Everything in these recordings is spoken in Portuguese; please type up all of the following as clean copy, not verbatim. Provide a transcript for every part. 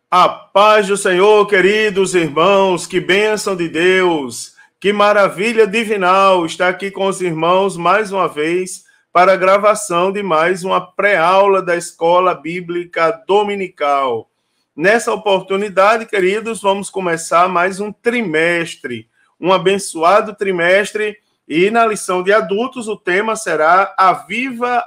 A paz do Senhor, queridos irmãos, que bênção de Deus, que maravilha divinal estar aqui com os irmãos mais uma vez para a gravação de mais uma pré-aula da Escola Bíblica Dominical. Nessa oportunidade, queridos, vamos começar mais um trimestre, um abençoado trimestre, e na lição de adultos o tema será Aviva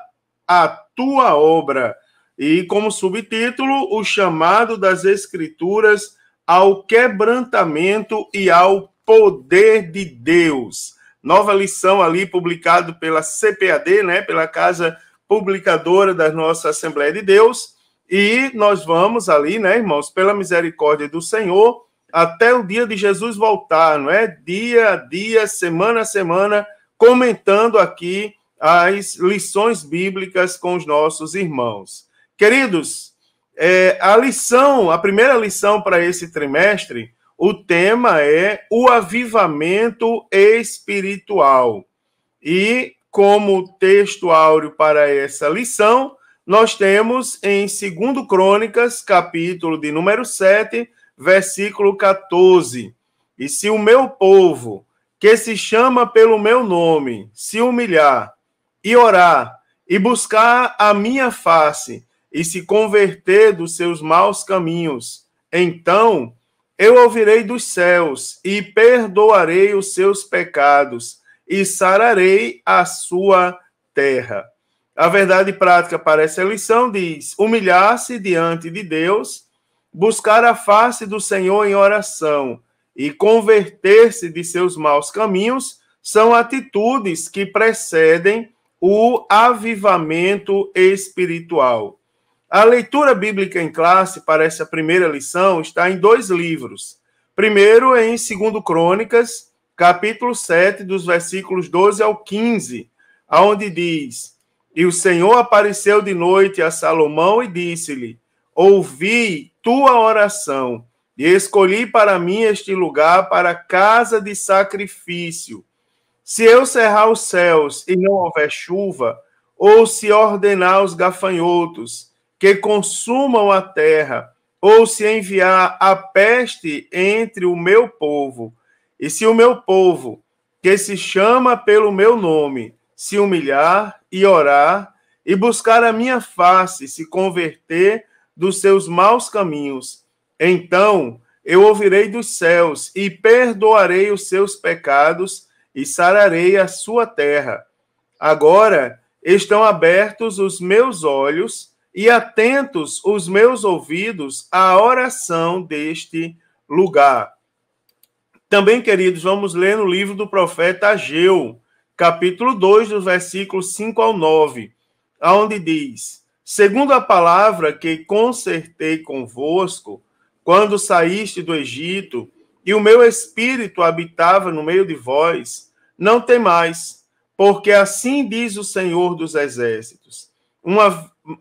a Tua Obra. E como subtítulo, o chamado das Escrituras ao quebrantamento e ao poder de Deus. Nova lição ali publicado pela CPAD, né, pela Casa Publicadora da nossa Assembleia de Deus. E nós vamos ali, né, irmãos, pela misericórdia do Senhor, até o dia de Jesus voltar, não é? Dia a dia, semana a semana, comentando aqui as lições bíblicas com os nossos irmãos. Queridos, a primeira lição para esse trimestre, o tema é o avivamento espiritual. E como texto áureo para essa lição, nós temos em 2 Crônicas, capítulo de número 7, versículo 14. E se o meu povo, que se chama pelo meu nome, se humilhar e orar e buscar a minha face, e se converter dos seus maus caminhos, então eu ouvirei dos céus e perdoarei os seus pecados e sararei a sua terra. A verdade prática para essa lição diz: humilhar-se diante de Deus, buscar a face do Senhor em oração e converter-se de seus maus caminhos são atitudes que precedem o avivamento espiritual. A leitura bíblica em classe para essa primeira lição está em 2 livros. Primeiro, em 2 Crônicas, capítulo 7, dos versículos 12 ao 15, onde diz: E o Senhor apareceu de noite a Salomão e disse-lhe: Ouvi tua oração, e escolhi para mim este lugar para casa de sacrifício. Se eu cerrar os céus e não houver chuva, ou se ordenar os gafanhotos que consumam a terra, ou se enviar a peste entre o meu povo, e se o meu povo, que se chama pelo meu nome, se humilhar e orar, e buscar a minha face, se converter dos seus maus caminhos, então eu ouvirei dos céus e perdoarei os seus pecados e sararei a sua terra. Agora estão abertos os meus olhos e atentos os meus ouvidos à oração deste lugar. Também, queridos, vamos ler no livro do profeta Ageu, capítulo 2, dos versículos 5 ao 9, onde diz: Segundo a palavra que concertei convosco, quando saíste do Egito, e o meu espírito habitava no meio de vós, não temais, porque assim diz o Senhor dos Exércitos: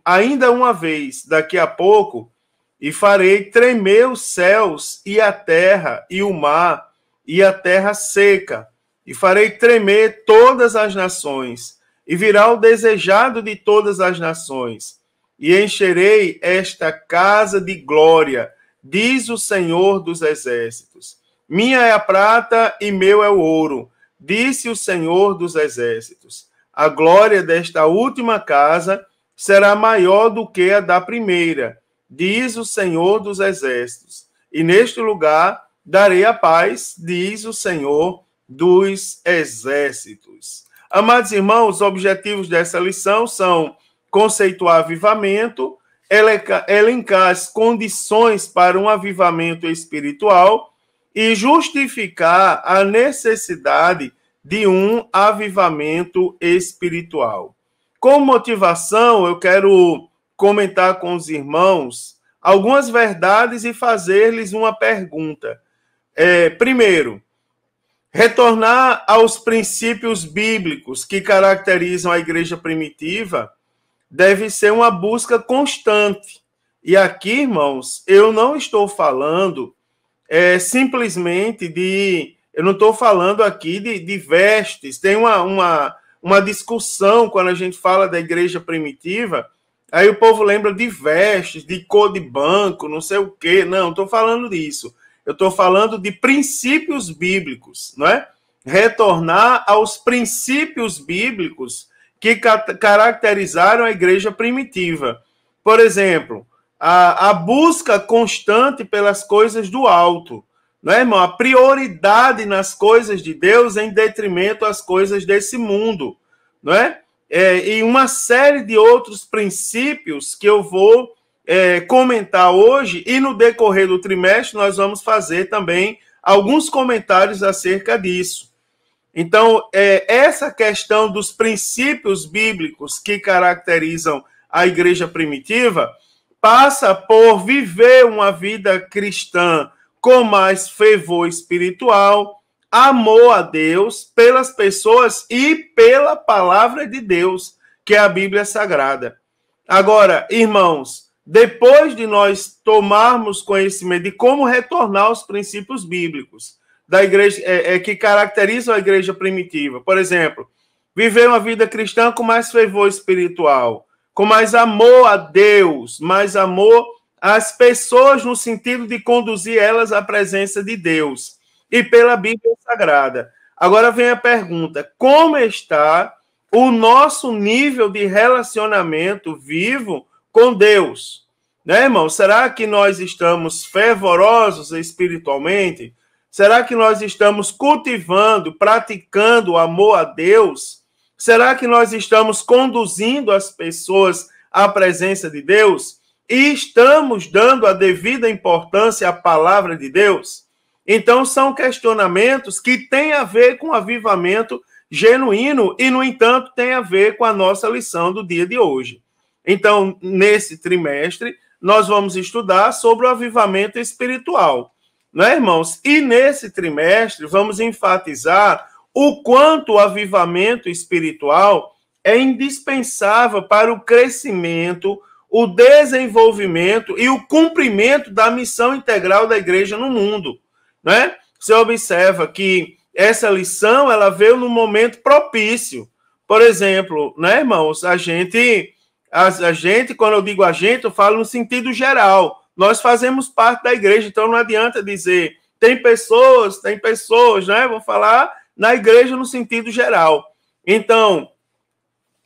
ainda uma vez, daqui a pouco, e farei tremer os céus e a terra e o mar e a terra seca, e farei tremer todas as nações, e virá o desejado de todas as nações, e encherei esta casa de glória, diz o Senhor dos Exércitos. Minha é a prata e meu é o ouro, disse o Senhor dos Exércitos. A glória desta última casa será maior do que a da primeira, diz o Senhor dos Exércitos. E neste lugar darei a paz, diz o Senhor dos Exércitos. Amados irmãos, os objetivos dessa lição são conceituar avivamento, elencar as condições para um avivamento espiritual e justificar a necessidade de um avivamento espiritual. Como motivação, eu quero comentar com os irmãos algumas verdades e fazer-lhes uma pergunta. Primeiro, retornar aos princípios bíblicos que caracterizam a igreja primitiva deve ser uma busca constante. E aqui, irmãos, eu não estou falando simplesmente de... Eu não estou falando aqui de vestes. Tem uma discussão quando a gente fala da igreja primitiva, Aí o povo lembra de vestes, de cor de banco, não sei o quê. Não estou falando disso. Eu estou falando de princípios bíblicos, não é? Retornar aos princípios bíblicos que caracterizaram a igreja primitiva. Por exemplo, a busca constante pelas coisas do alto, não é, irmão? A prioridade nas coisas de Deus em detrimento às coisas desse mundo, não é? E uma série de outros princípios que eu vou comentar hoje, e no decorrer do trimestre nós vamos fazer também alguns comentários acerca disso. Então, essa questão dos princípios bíblicos que caracterizam a igreja primitiva passa por viver uma vida cristã com mais fervor espiritual, amor a Deus, pelas pessoas e pela palavra de Deus, que é a Bíblia Sagrada. Agora, irmãos, depois de nós tomarmos conhecimento de como retornar aos princípios bíblicos da igreja que caracterizam a igreja primitiva, por exemplo, viver uma vida cristã com mais fervor espiritual, com mais amor a Deus, mais amor às pessoas no sentido de conduzir elas à presença de Deus e pela Bíblia Sagrada. Agora vem a pergunta: como está o nosso nível de relacionamento vivo com Deus? Né, irmão? Será que nós estamos fervorosos espiritualmente? Será que nós estamos cultivando, praticando o amor a Deus? Será que nós estamos conduzindo as pessoas à presença de Deus? E estamos dando a devida importância à palavra de Deus? Então, são questionamentos que têm a ver com avivamento genuíno e, no entanto, tem a ver com a nossa lição do dia de hoje. Então, nesse trimestre, nós vamos estudar sobre o avivamento espiritual, não é, irmãos? E nesse trimestre, vamos enfatizar o quanto o avivamento espiritual é indispensável para o crescimento, o desenvolvimento e o cumprimento da missão integral da igreja no mundo, né? Você observa que essa lição ela veio num momento propício. Por exemplo, né, irmãos, a gente, quando eu digo a gente, eu falo no sentido geral. Nós fazemos parte da igreja, então não adianta dizer tem pessoas, né? Vou falar na igreja no sentido geral. Então,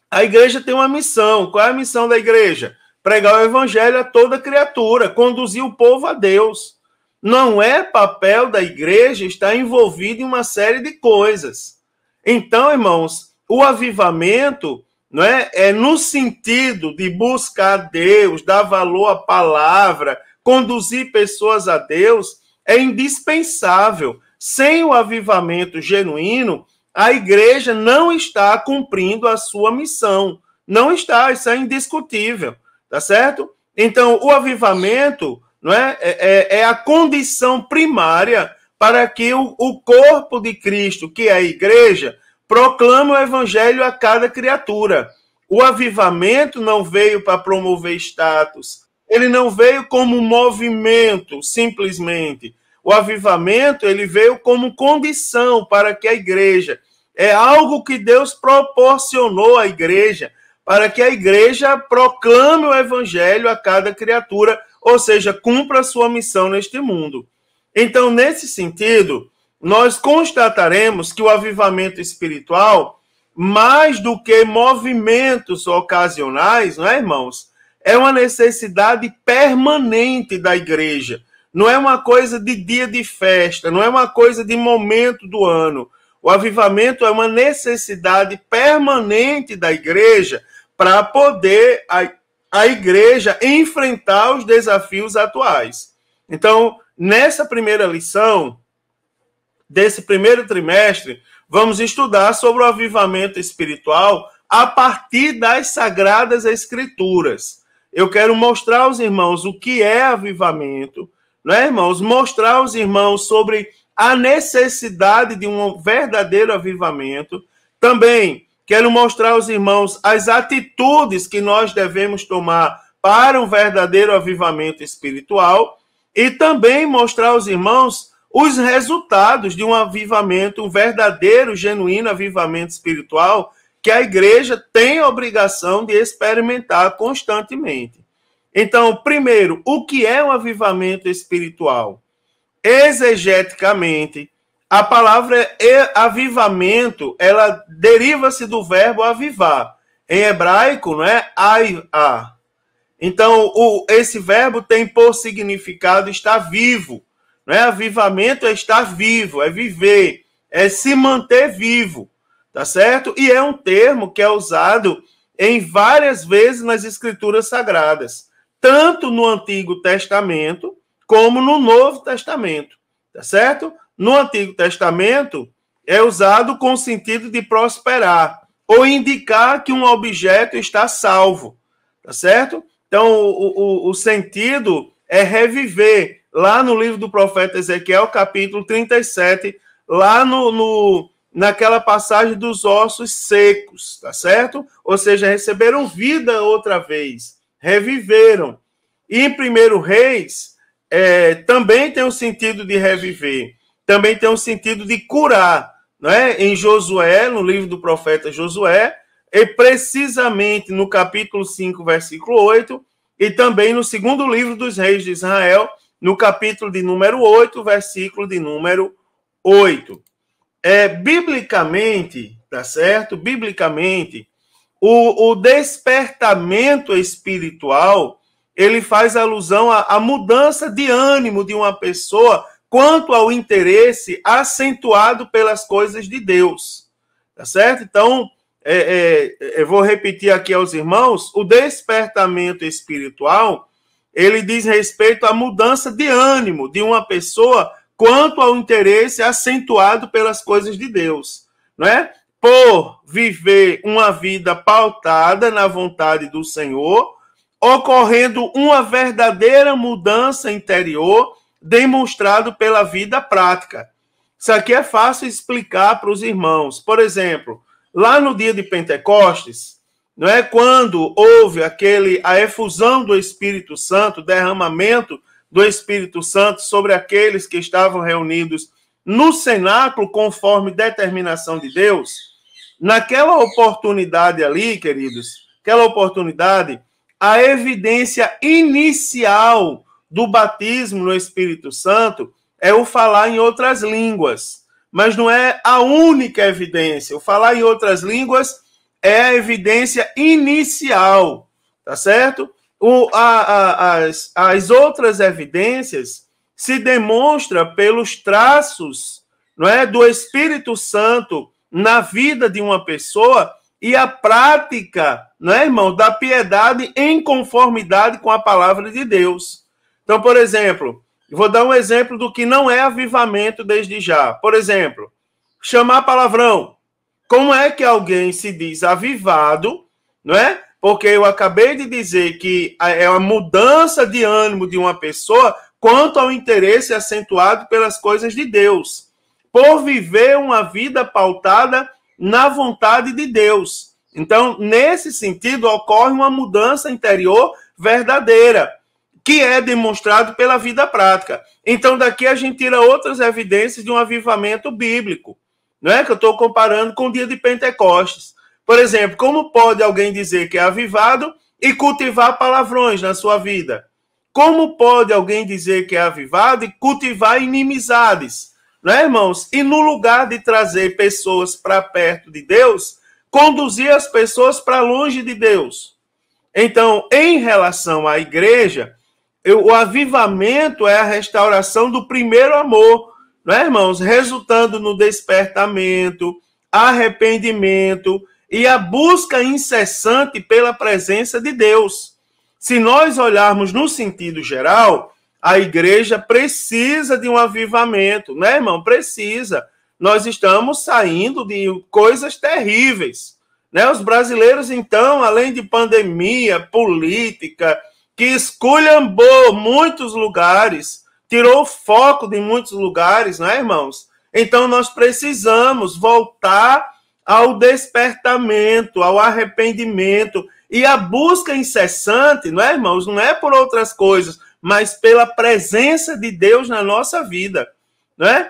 a igreja tem uma missão. Qual é a missão da igreja? Pregar o evangelho a toda criatura, conduzir o povo a Deus. Não é papel da igreja estar envolvido em uma série de coisas. Então, irmãos, o avivamento não é no sentido de buscar Deus, dar valor à palavra, conduzir pessoas a Deus, é indispensável. Sem o avivamento genuíno, a igreja não está cumprindo a sua missão. Não está, isso é indiscutível, tá certo? Então, o avivamento não é a condição primária para que o corpo de Cristo, que é a igreja, proclame o evangelho a cada criatura. O avivamento não veio para promover status, ele não veio como um movimento, simplesmente. O avivamento, ele veio como condição para que a igreja, é algo que Deus proporcionou à igreja, para que a igreja proclame o evangelho a cada criatura, ou seja, cumpra a sua missão neste mundo. Então, nesse sentido, nós constataremos que o avivamento espiritual, mais do que movimentos ocasionais, não é, irmãos? É uma necessidade permanente da igreja. Não é uma coisa de dia de festa, não é uma coisa de momento do ano. O avivamento é uma necessidade permanente da igreja para poder a igreja enfrentar os desafios atuais. Então, nessa primeira lição, desse primeiro trimestre, vamos estudar sobre o avivamento espiritual a partir das Sagradas Escrituras. Eu quero mostrar aos irmãos o que é avivamento, não é, irmãos? Mostrar aos irmãos sobre a necessidade de um verdadeiro avivamento. Também quero mostrar aos irmãos as atitudes que nós devemos tomar para um verdadeiro avivamento espiritual e também mostrar aos irmãos os resultados de um avivamento, um verdadeiro, genuíno avivamento espiritual que a igreja tem a obrigação de experimentar constantemente. Então, primeiro, o que é um avivamento espiritual? Exegeticamente, a palavra avivamento, ela deriva-se do verbo avivar. Em hebraico, não é? Ai-a. Então, esse verbo tem por significado estar vivo. Não é? Avivamento é estar vivo, é viver, é se manter vivo. Tá certo? E é um termo que é usado em várias vezes nas Escrituras Sagradas, tanto no Antigo Testamento como no Novo Testamento. Tá certo? No Antigo Testamento é usado com o sentido de prosperar ou indicar que um objeto está salvo. Tá certo? Então, o sentido é reviver. Lá no livro do profeta Ezequiel, capítulo 37, lá naquela passagem dos ossos secos, tá certo? Ou seja, receberam vida outra vez, reviveram. E em 1 Reis, também tem o sentido de reviver, também tem o sentido de curar, não é? Em Josué, no livro do profeta Josué, e precisamente no capítulo 5, versículo 8, e também no segundo livro dos reis de Israel, no capítulo de número 8, versículo de número 8. Biblicamente, tá certo? Biblicamente, o despertamento espiritual, ele faz alusão à mudança de ânimo de uma pessoa quanto ao interesse acentuado pelas coisas de Deus, tá certo? Então, eu vou repetir aqui aos irmãos, o despertamento espiritual, ele diz respeito à mudança de ânimo de uma pessoa quanto ao interesse acentuado pelas coisas de Deus, não é? Por viver uma vida pautada na vontade do Senhor, ocorrendo uma verdadeira mudança interior demonstrado pela vida prática. Isso aqui é fácil explicar para os irmãos. Por exemplo, lá no dia de Pentecostes, não é, quando houve a efusão do Espírito Santo, derramamento do Espírito Santo sobre aqueles que estavam reunidos no cenáculo conforme determinação de Deus, naquela oportunidade ali, queridos, aquela oportunidade, a evidência inicial do batismo no Espírito Santo é o falar em outras línguas, mas não é a única evidência. O falar em outras línguas é a evidência inicial, tá certo? As outras evidências se demonstram pelos traços, não é, do Espírito Santo na vida de uma pessoa e a prática, não é, irmão, da piedade em conformidade com a palavra de Deus. Então, por exemplo, eu vou dar um exemplo do que não é avivamento desde já. Por exemplo, chamar palavrão. Como é que alguém se diz avivado, não é? Porque eu acabei de dizer que é a mudança de ânimo de uma pessoa quanto ao interesse acentuado pelas coisas de Deus, por viver uma vida pautada na vontade de Deus. Então, nesse sentido, ocorre uma mudança interior verdadeira, que é demonstrado pela vida prática. Então, daqui a gente tira outras evidências de um avivamento bíblico, não é? Que eu estou comparando com o dia de Pentecostes. Por exemplo, como pode alguém dizer que é avivado e cultivar palavrões na sua vida? Como pode alguém dizer que é avivado e cultivar inimizades? Não é, irmãos? E no lugar de trazer pessoas para perto de Deus, conduzir as pessoas para longe de Deus. Então, em relação à igreja, o avivamento é a restauração do primeiro amor, não é, irmãos? Resultando no despertamento, arrependimento e a busca incessante pela presença de Deus. Se nós olharmos no sentido geral, a igreja precisa de um avivamento, né, irmão? Precisa. Nós estamos saindo de coisas terríveis, né? Os brasileiros, então, além de pandemia, política, que esculhambou muitos lugares, tirou o foco de muitos lugares, né, irmãos? Então, nós precisamos voltar ao despertamento, ao arrependimento e à busca incessante, não é, irmãos? Não é por outras coisas, mas pela presença de Deus na nossa vida, não é?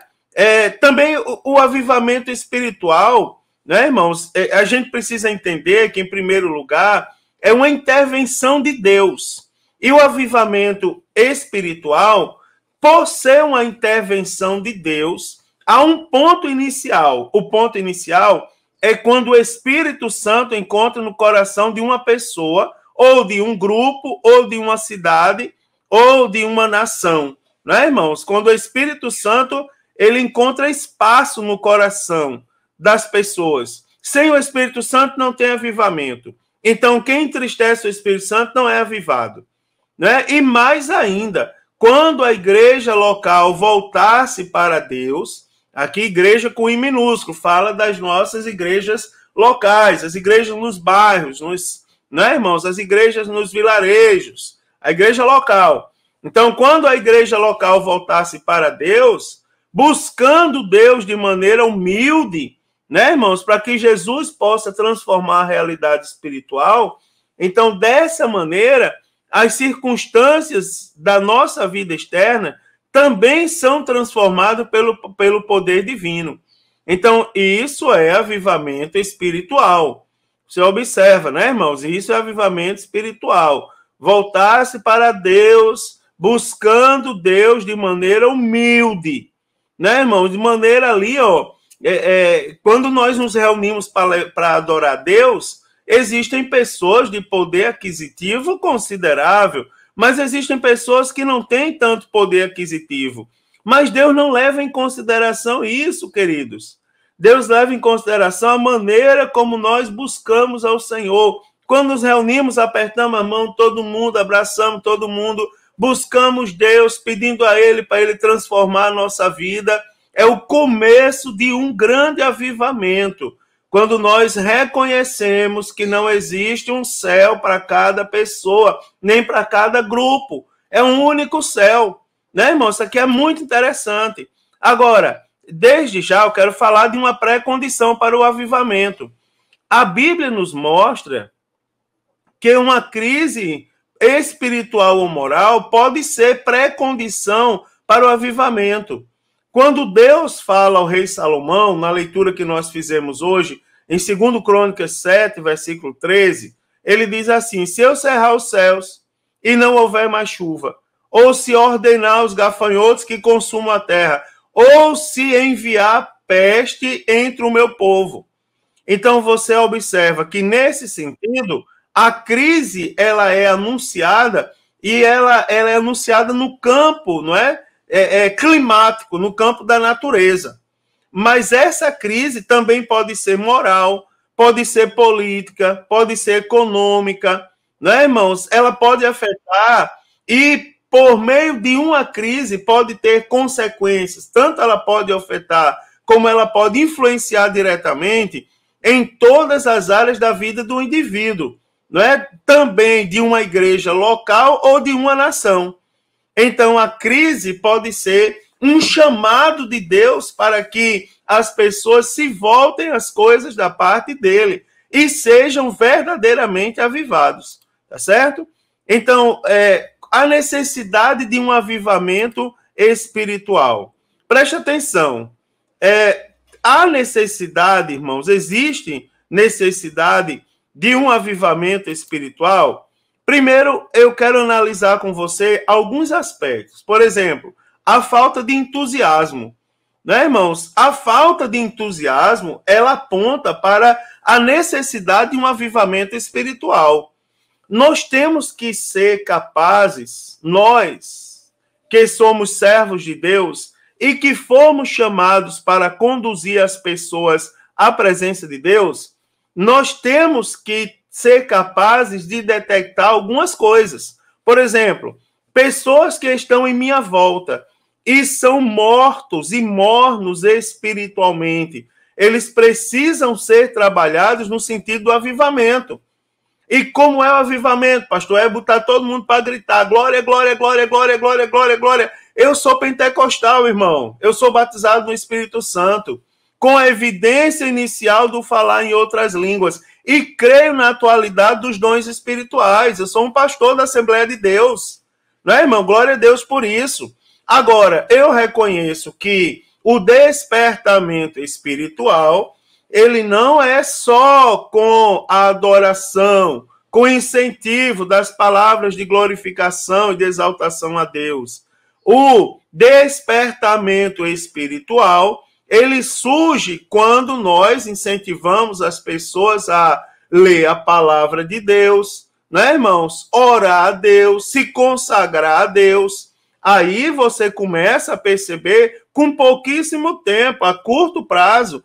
Também o avivamento espiritual, né, irmãos? A gente precisa entender que, em primeiro lugar, é uma intervenção de Deus. E o avivamento espiritual, por ser uma intervenção de Deus, há um ponto inicial. O ponto inicial é quando o Espírito Santo encontra no coração de uma pessoa, ou de um grupo, ou de uma cidade, ou de uma nação. Né, irmãos? Quando o Espírito Santo ele encontra espaço no coração das pessoas. Sem o Espírito Santo não tem avivamento. Então, quem entristece o Espírito Santo não é avivado. Né? E mais ainda, quando a igreja local voltasse para Deus, aqui igreja com I minúsculo, fala das nossas igrejas locais, as igrejas nos bairros, né, irmãos? As igrejas nos vilarejos, a igreja local. Então, quando a igreja local voltasse para Deus, buscando Deus de maneira humilde, né, irmãos, para que Jesus possa transformar a realidade espiritual, então, dessa maneira, as circunstâncias da nossa vida externa também são transformadas pelo poder divino. Então, isso é avivamento espiritual. Você observa, né, irmãos? Isso é avivamento espiritual. Voltar-se para Deus, buscando Deus de maneira humilde, né, irmãos? De maneira ali, ó, quando nós nos reunimos para adorar Deus, existem pessoas de poder aquisitivo considerável, mas existem pessoas que não têm tanto poder aquisitivo. Mas Deus não leva em consideração isso, queridos. Deus leva em consideração a maneira como nós buscamos ao Senhor. Quando nos reunimos, apertamos a mão, todo mundo, abraçamos todo mundo, buscamos Deus, pedindo a Ele para Ele transformar a nossa vida. É o começo de um grande avivamento. Quando nós reconhecemos que não existe um céu para cada pessoa, nem para cada grupo. É um único céu. Né, irmão? Isso aqui é muito interessante. Agora, desde já eu quero falar de uma pré-condição para o avivamento. A Bíblia nos mostra que uma crise espiritual ou moral pode ser pré-condição para o avivamento. Quando Deus fala ao rei Salomão, na leitura que nós fizemos hoje, em 2 Crônicas 7, versículo 13, ele diz assim: se eu cerrar os céus e não houver mais chuva, ou se ordenar os gafanhotos que consumam a terra, ou se enviar peste entre o meu povo. Então você observa que, nesse sentido, a crise ela é anunciada, e ela é anunciada no campo, não é? Climático, no campo da natureza. Mas essa crise também pode ser moral, pode ser política, pode ser econômica, né, irmãos? Ela pode afetar e, por meio de uma crise, pode ter consequências. Tanto ela pode afetar, como ela pode influenciar diretamente em todas as áreas da vida do indivíduo, não é? Também de uma igreja local ou de uma nação. Então, a crise pode ser um chamado de Deus para que as pessoas se voltem às coisas da parte dele e sejam verdadeiramente avivados, tá certo? Então, a necessidade de um avivamento espiritual. Preste atenção. Há necessidade, irmãos, existe necessidade de um avivamento espiritual. Primeiro, eu quero analisar com você alguns aspectos. Por exemplo, a falta de entusiasmo. Né, irmãos? A falta de entusiasmo, ela aponta para a necessidade de um avivamento espiritual. Nós temos que ser capazes, nós, que somos servos de Deus e que fomos chamados para conduzir as pessoas à presença de Deus, nós temos que ser capazes de detectar algumas coisas. Por exemplo, pessoas que estão em minha volta e são mortos e mornos espiritualmente. Eles precisam ser trabalhados no sentido do avivamento. E como é o avivamento, pastor? É botar todo mundo para gritar: glória, glória, glória, glória, glória, glória, glória. Eu sou pentecostal, irmão. Eu sou batizado no Espírito Santo, com a evidência inicial do falar em outras línguas. E creio na atualidade dos dons espirituais. Eu sou um pastor da Assembleia de Deus. Não é, irmão? Glória a Deus por isso. Agora, eu reconheço que o despertamento espiritual, ele não é só com a adoração, com o incentivo das palavras de glorificação e de exaltação a Deus. O despertamento espiritual, ele surge quando nós incentivamos as pessoas a ler a palavra de Deus, né, irmãos? Orar a Deus, se consagrar a Deus. Aí você começa a perceber, com pouquíssimo tempo, a curto prazo,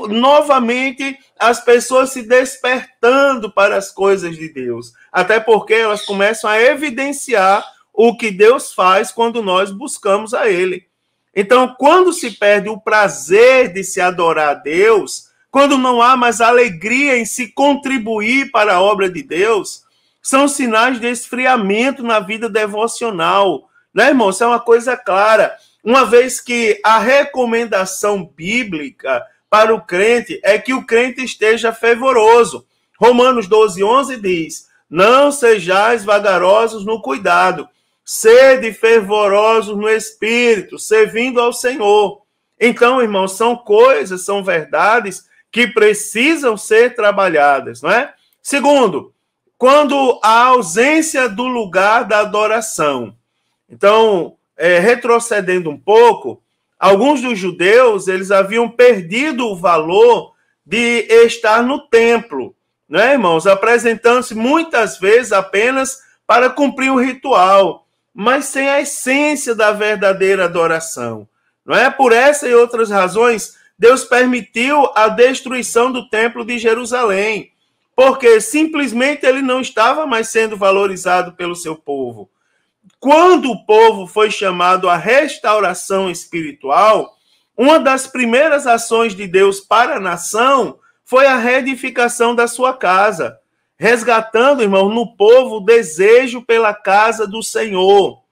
novamente as pessoas se despertando para as coisas de Deus. Até porque elas começam a evidenciar o que Deus faz quando nós buscamos a Ele. Então, quando se perde o prazer de se adorar a Deus, quando não há mais alegria em se contribuir para a obra de Deus, são sinais de esfriamento na vida devocional. Né, irmão? Isso é uma coisa clara. Uma vez que a recomendação bíblica para o crente é que o crente esteja fervoroso. Romanos 12:11 diz: não sejais vagarosos no cuidado, sede fervorosos no espírito, servindo ao Senhor. Então, irmãos, são coisas, são verdades que precisam ser trabalhadas, não é? Segundo, quando a ausência do lugar da adoração. Então, retrocedendo um pouco, alguns dos judeus, eles haviam perdido o valor de estar no templo, né, irmãos? Apresentando-se muitas vezes apenas para cumprir um ritual, mas sem a essência da verdadeira adoração. Não é? Por essa e outras razões, Deus permitiu a destruição do templo de Jerusalém, porque simplesmente ele não estava mais sendo valorizado pelo seu povo. Quando o povo foi chamado à restauração espiritual, uma das primeiras ações de Deus para a nação foi a reedificação da sua casa, resgatando, irmão, no povo o desejo pela casa do Senhor.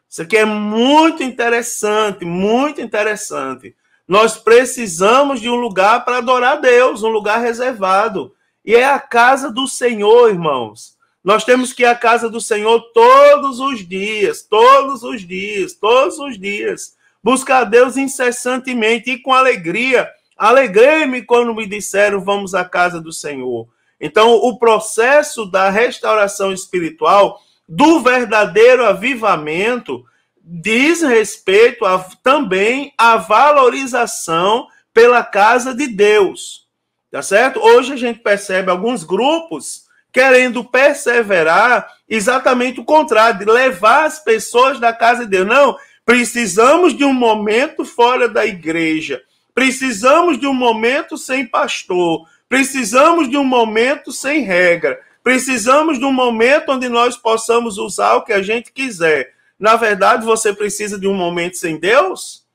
Isso aqui é muito interessante, muito interessante. Nós precisamos de um lugar para adorar a Deus, um lugar reservado. E é a casa do Senhor, irmãos. Nós temos que ir à casa do Senhor todos os dias, todos os dias, todos os dias. Buscar a Deus incessantemente e com alegria. Alegrei-me quando me disseram, vamos à casa do Senhor. Então, o processo da restauração espiritual, do verdadeiro avivamento, diz respeito também à valorização pela casa de Deus. Tá certo? Hoje a gente percebe alguns grupos querendo perseverar exatamente o contrário, de levar as pessoas da casa de Deus. Não, precisamos de um momento fora da igreja, precisamos de um momento sem pastor, precisamos de um momento sem regra, precisamos de um momento onde nós possamos usar o que a gente quiser. Na verdade, você precisa de um momento sem Deus?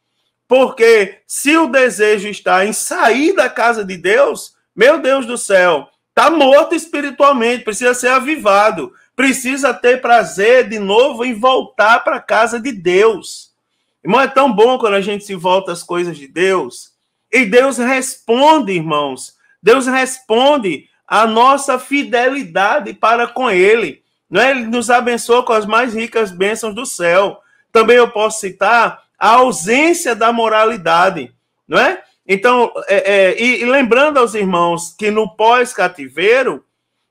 Porque se o desejo está em sair da casa de Deus, meu Deus do céu, está morto espiritualmente, precisa ser avivado, precisa ter prazer de novo em voltar para a casa de Deus. Irmão, é tão bom quando a gente se volta às coisas de Deus. E Deus responde, irmãos. Deus responde a nossa fidelidade para com Ele. Não é? Ele nos abençoa com as mais ricas bênçãos do céu. Também eu posso citar a ausência da moralidade, não é? Então, e lembrando aos irmãos que no pós-cativeiro,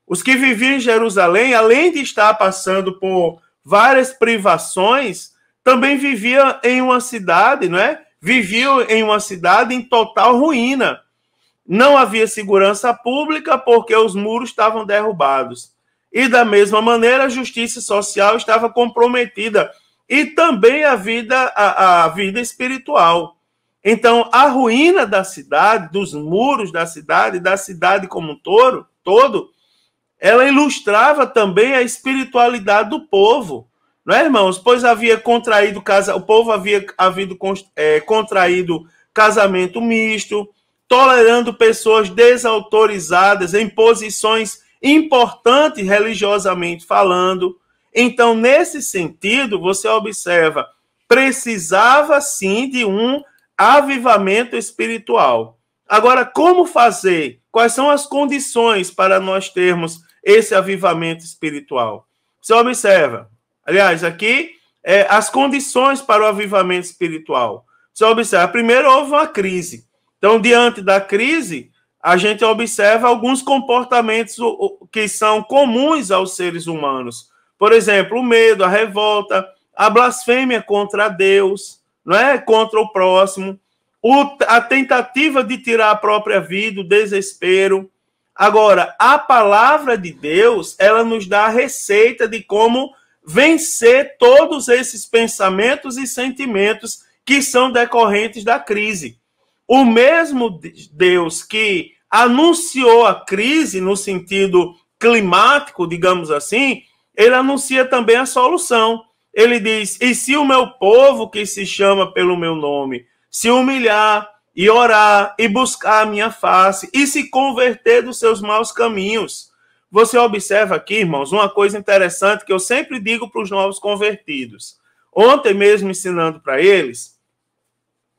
os que viviam em Jerusalém, além de estar passando por várias privações, também viviam em uma cidade, não é? Viviam em uma cidade em total ruína. Não havia segurança pública porque os muros estavam derrubados. E da mesma maneira, a justiça social estava comprometida. E também a vida espiritual. Então, a ruína da cidade, dos muros da cidade como um todo, ela ilustrava também a espiritualidade do povo. Não é, irmãos? Pois havia contraído o povo havia contraído casamento misto, tolerando pessoas desautorizadas em posições importantes religiosamente falando. Então, nesse sentido, você observa, precisava sim de um avivamento espiritual. Agora, como fazer? Quais são as condições para nós termos esse avivamento espiritual? Você observa. Aliás, aqui, as condições para o avivamento espiritual. Você observa, primeiro houve uma crise. Então, diante da crise, a gente observa alguns comportamentos que são comuns aos seres humanos. Por exemplo, o medo, a revolta, a blasfêmia contra Deus, não é? Contra o próximo, a tentativa de tirar a própria vida, o desespero. Agora, a palavra de Deus, ela nos dá a receita de como vencer todos esses pensamentos e sentimentos que são decorrentes da crise. O mesmo Deus que anunciou a crise no sentido climático, digamos assim, ele anuncia também a solução. Ele diz: e se o meu povo, que se chama pelo meu nome, se humilhar e orar e buscar a minha face e se converter dos seus maus caminhos. Você observa aqui, irmãos, uma coisa interessante que eu sempre digo para os novos convertidos. Ontem mesmo, ensinando para eles,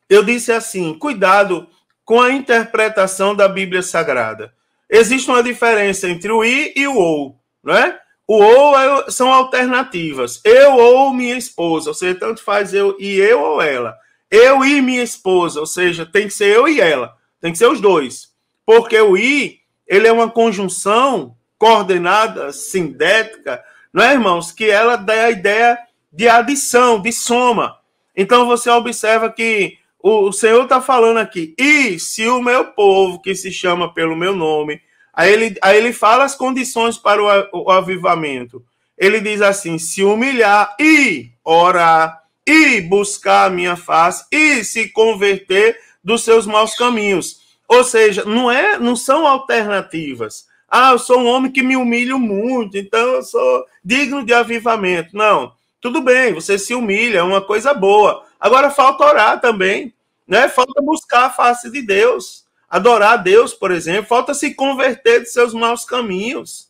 eu disse assim: cuidado com a interpretação da Bíblia Sagrada. Existe uma diferença entre o i e o ou, não é? O ou são alternativas. Eu ou minha esposa, ou seja, tanto faz eu e eu ou ela. Eu e minha esposa, ou seja, tem que ser eu e ela. Tem que ser os dois. Porque o i, ele é uma conjunção coordenada, sindética, não é, irmãos? Que ela dá a ideia de adição, de soma. Então você observa que o Senhor está falando aqui: e se o meu povo, que se chama pelo meu nome, aí ele fala as condições para o avivamento. Ele diz assim: se humilhar e orar, e buscar a minha face, e se converter dos seus maus caminhos. Ou seja, não são alternativas. Ah, eu sou um homem que me humilho muito, então eu sou digno de avivamento. Não, tudo bem, você se humilha, é uma coisa boa. Agora falta orar também, né? Falta buscar a face de Deus, adorar a Deus, por exemplo. Falta se converter de seus maus caminhos,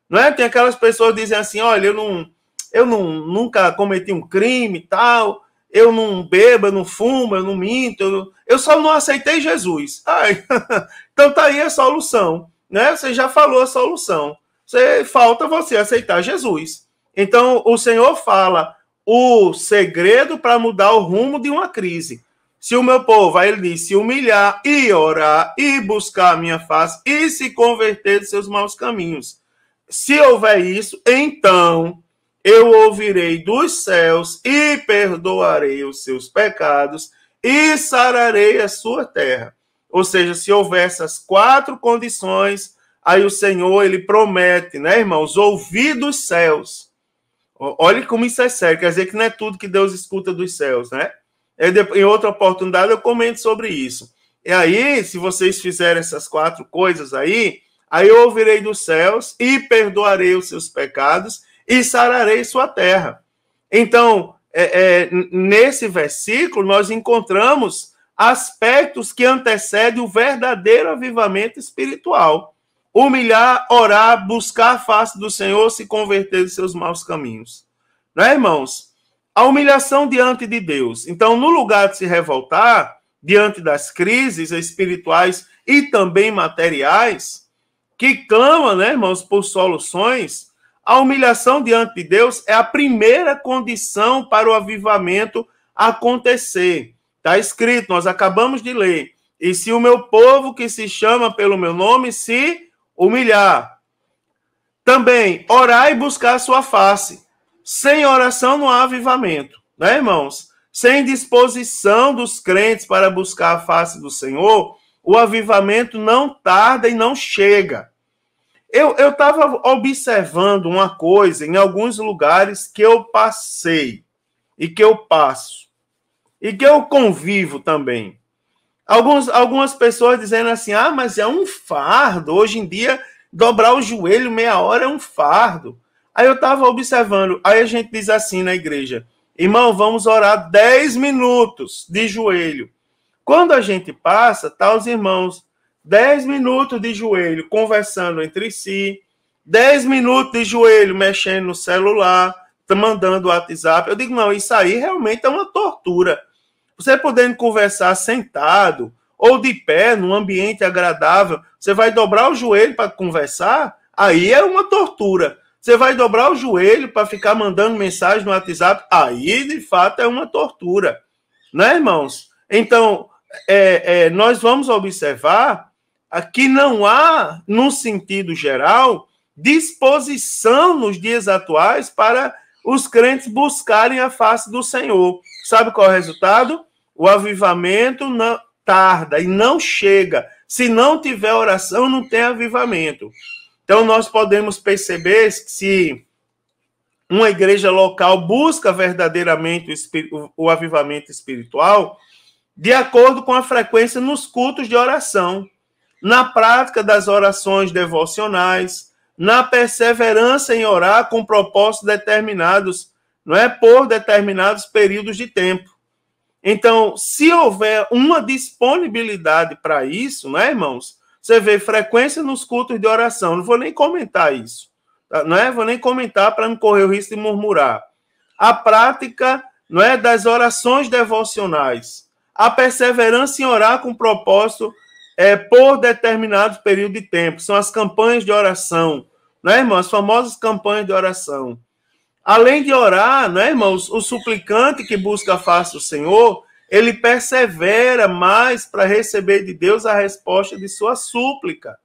não é? Tem aquelas pessoas que dizem assim: olha, eu nunca cometi um crime e tal, eu não bebo, eu não fumo, eu não minto, eu só não aceitei Jesus. Ai, então tá aí a solução, né? Você já falou a solução. Falta você aceitar Jesus. Então o Senhor fala o segredo para mudar o rumo de uma crise. Se o meu povo, aí ele diz, se humilhar e orar e buscar a minha face e se converter de seus maus caminhos. Se houver isso, então eu ouvirei dos céus e perdoarei os seus pecados e sararei a sua terra. Ou seja, se houver essas 4 condições, aí o Senhor, ele promete, né, irmãos, ouvir dos céus. Olha como isso é sério, quer dizer que não é tudo que Deus escuta dos céus, né? Em outra oportunidade eu comento sobre isso. E aí, se vocês fizerem essas 4 coisas aí eu ouvirei dos céus e perdoarei os seus pecados e sararei sua terra. Então, nesse versículo, nós encontramos aspectos que antecedem o verdadeiro avivamento espiritual. Humilhar, orar, buscar a face do Senhor, se converter de seus maus caminhos. Não é, irmãos? A humilhação diante de Deus. Então, no lugar de se revoltar, diante das crises espirituais e também materiais, que clama, né, irmãos, por soluções, a humilhação diante de Deus é a primeira condição para o avivamento acontecer. Está escrito, nós acabamos de ler: e se o meu povo, que se chama pelo meu nome, se humilhar. Também, orar e buscar a sua face. Sem oração não há avivamento, né, irmãos? Sem disposição dos crentes para buscar a face do Senhor, o avivamento não tarda e não chega. Eu estava observando uma coisa em alguns lugares que eu passei e que eu passo e que eu convivo também. Algumas pessoas dizendo assim: ah, mas é um fardo. Hoje em dia, dobrar o joelho meia hora é um fardo. Aí eu estava observando, aí a gente diz assim na igreja: irmão, vamos orar 10 minutos de joelho. Quando a gente passa, tá os irmãos 10 minutos de joelho conversando entre si, 10 minutos de joelho mexendo no celular, mandando WhatsApp. Eu digo: não, isso aí realmente é uma tortura. Você podendo conversar sentado ou de pé, num ambiente agradável, você vai dobrar o joelho para conversar? Aí é uma tortura. Você vai dobrar o joelho para ficar mandando mensagem no WhatsApp? Aí, de fato, é uma tortura. Né, irmãos? Então, nós vamos observar que não há, no sentido geral, disposição nos dias atuais para os crentes buscarem a face do Senhor. Sabe qual é o resultado? O avivamento não tarda e não chega. Se não tiver oração, não tem avivamento. Então, nós podemos perceber que se uma igreja local busca verdadeiramente o avivamento espiritual, de acordo com a frequência nos cultos de oração, na prática das orações devocionais, na perseverança em orar com propósitos determinados, não é, por determinados períodos de tempo. Então, se houver uma disponibilidade para isso, não é, irmãos? Você vê frequência nos cultos de oração. Não vou nem comentar isso, não é? Vou nem comentar para não correr o risco de murmurar. A prática, não é, das orações devocionais, a perseverança em orar com propósito por determinado período de tempo. São as campanhas de oração, não é, irmãos? As famosas campanhas de oração. Além de orar, não é, irmãos? O suplicante que busca a face do Senhor, ele persevera mais para receber de Deus a resposta de sua súplica.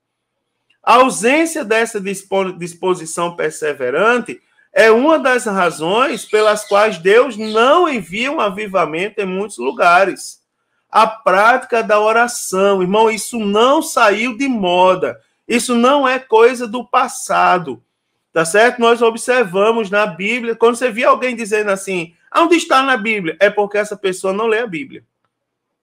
A ausência dessa disposição perseverante é uma das razões pelas quais Deus não envia um avivamento em muitos lugares. A prática da oração, irmão, isso não saiu de moda. Isso não é coisa do passado. Tá certo? Nós observamos na Bíblia, quando você vê alguém dizendo assim, onde está na Bíblia? É porque essa pessoa não lê a Bíblia.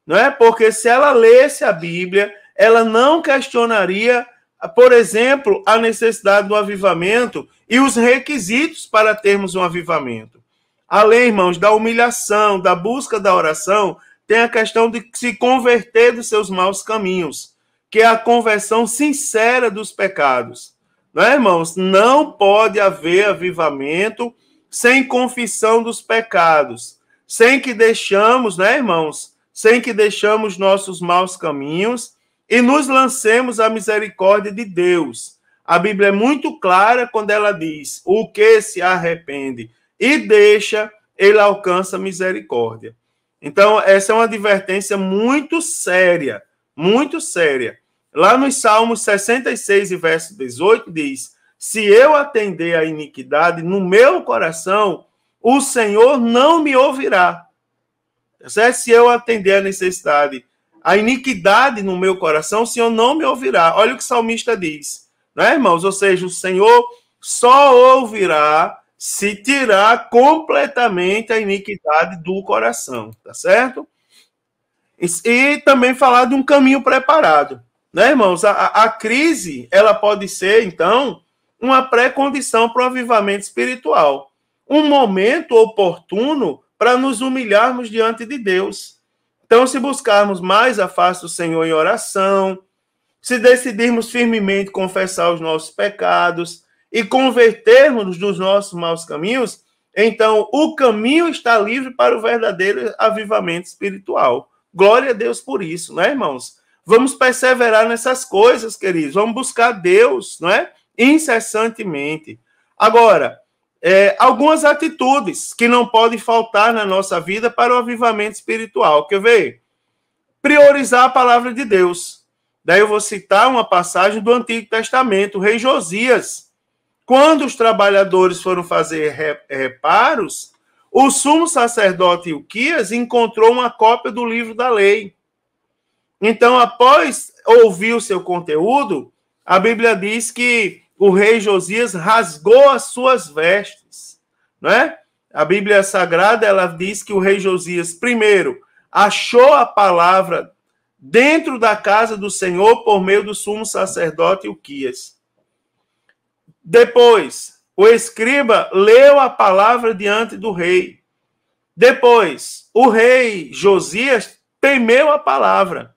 Não é? Porque se ela lesse a Bíblia, ela não questionaria, por exemplo, a necessidade do avivamento e os requisitos para termos um avivamento. Além, irmãos, da humilhação, da busca da oração, tem a questão de se converter dos seus maus caminhos, que é a conversão sincera dos pecados. Não é, irmãos? Não pode haver avivamento sem confissão dos pecados, sem que deixamos, né, irmãos? Sem que deixamos nossos maus caminhos e nos lancemos à misericórdia de Deus. A Bíblia é muito clara quando ela diz: o que se arrepende e deixa, ele alcança misericórdia. Então, essa é uma advertência muito séria, muito séria. Lá nos Salmos 66 e verso 18 diz: se eu atender à iniquidade no meu coração, o Senhor não me ouvirá. Certo? Se eu atender à necessidade, a iniquidade no meu coração, o Senhor não me ouvirá. Olha o que o salmista diz, não é, irmãos? Ou seja, o Senhor só ouvirá se tirar completamente a iniquidade do coração, tá certo? E também falar de um caminho preparado. Né, irmãos? A crise, ela pode ser, então, uma pré-condição para o avivamento espiritual. Um momento oportuno para nos humilharmos diante de Deus. Então, se buscarmos mais a face do Senhor em oração, se decidirmos firmemente confessar os nossos pecados e convertermos dos nossos maus caminhos, então o caminho está livre para o verdadeiro avivamento espiritual. Glória a Deus por isso, né, irmãos? Vamos perseverar nessas coisas, queridos. Vamos buscar Deus, não é? Incessantemente. Agora, algumas atitudes que não podem faltar na nossa vida para o avivamento espiritual. Quer ver? Priorizar a palavra de Deus. Daí eu vou citar uma passagem do Antigo Testamento, o rei Josias. Quando os trabalhadores foram fazer reparos, o sumo sacerdote Ilquias encontrou uma cópia do livro da lei. Então, após ouvir o seu conteúdo, a Bíblia diz que o rei Josias rasgou as suas vestes, não é? A Bíblia Sagrada, ela diz que o rei Josias, primeiro, achou a palavra dentro da casa do Senhor por meio do sumo sacerdote Ilquias. Depois, o escriba leu a palavra diante do rei. Depois, o rei Josias temeu a palavra.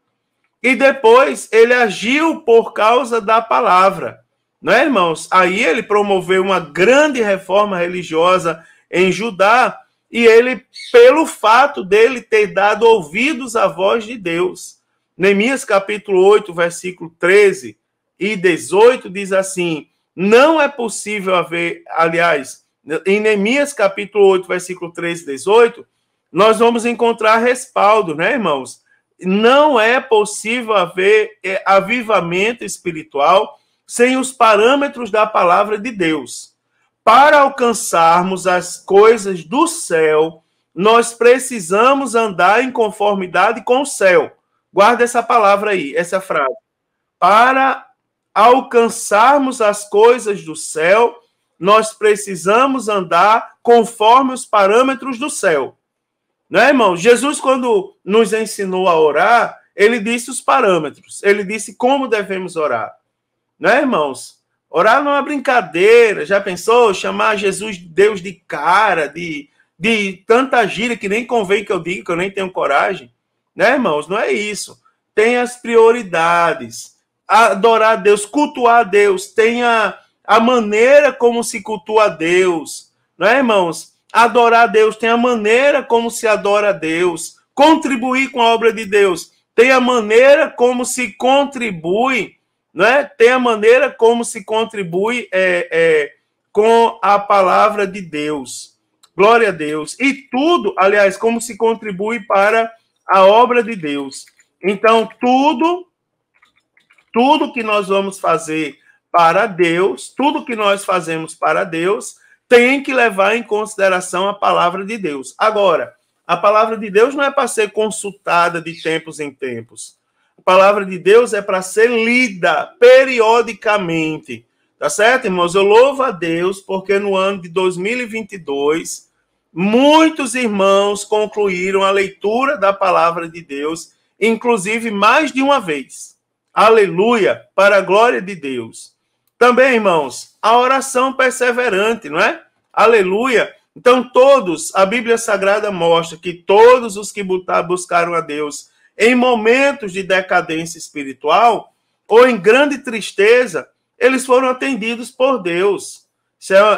E depois ele agiu por causa da palavra. Não é, irmãos? Aí ele promoveu uma grande reforma religiosa em Judá, e ele, pelo fato dele ter dado ouvidos à voz de Deus. Neemias capítulo 8, versículo 13 e 18 diz assim: não é possível haver, aliás, em Neemias capítulo 8, versículo 13 e 18, nós vamos encontrar respaldo, né, irmãos? Não é possível haver avivamento espiritual sem os parâmetros da palavra de Deus. Para alcançarmos as coisas do céu, nós precisamos andar em conformidade com o céu. Guarda essa palavra aí, essa frase. Para alcançarmos as coisas do céu, nós precisamos andar conforme os parâmetros do céu. Né, irmão? Jesus, quando nos ensinou a orar, ele disse os parâmetros, ele disse como devemos orar. Né, irmãos? Orar não é brincadeira. Já pensou? Chamar Jesus de Deus de cara, de tanta gíria que nem convém que eu diga, que eu nem tenho coragem. Né, irmãos? Não é isso. Tem as prioridades. Adorar a Deus, cultuar a Deus. Tem a maneira como se cultua a Deus. Não é, irmãos? Adorar a Deus tem a maneira como se adora a Deus. Contribuir com a obra de Deus tem a maneira como se contribui, né? Tem a maneira como se contribui com a palavra de Deus. Glória a Deus. E tudo, aliás, como se contribui para a obra de Deus. Então, tudo que nós vamos fazer para Deus, tudo que nós fazemos para Deus, tem que levar em consideração a palavra de Deus. Agora, a palavra de Deus não é para ser consultada de tempos em tempos. A palavra de Deus é para ser lida periodicamente. Tá certo, irmãos? Eu louvo a Deus porque no ano de 2022, muitos irmãos concluíram a leitura da palavra de Deus, inclusive mais de uma vez. Aleluia, para a glória de Deus. Também, irmãos, a oração perseverante, não é? Aleluia. Então, a Bíblia Sagrada mostra que todos os que buscaram a Deus em momentos de decadência espiritual ou em grande tristeza, eles foram atendidos por Deus.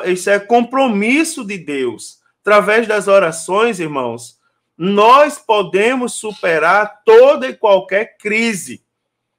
Isso é compromisso de Deus. Através das orações, irmãos, nós podemos superar toda e qualquer crise,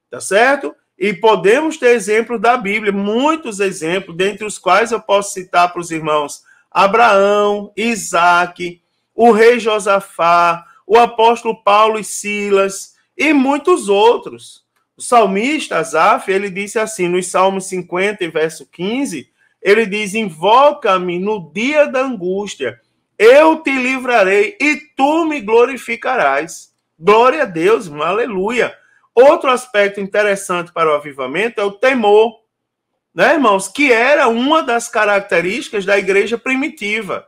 tá certo? E podemos ter exemplos da Bíblia, muitos exemplos, dentre os quais eu posso citar para os irmãos Abraão, Isaac, o rei Josafá, o apóstolo Paulo e Silas e muitos outros. O salmista Asaf, ele disse assim, nos Salmos 50, verso 15, ele diz, invoca-me no dia da angústia, eu te livrarei e tu me glorificarás. Glória a Deus, irmão, aleluia. Outro aspecto interessante para o avivamento é o temor, né, irmãos? Que era uma das características da igreja primitiva.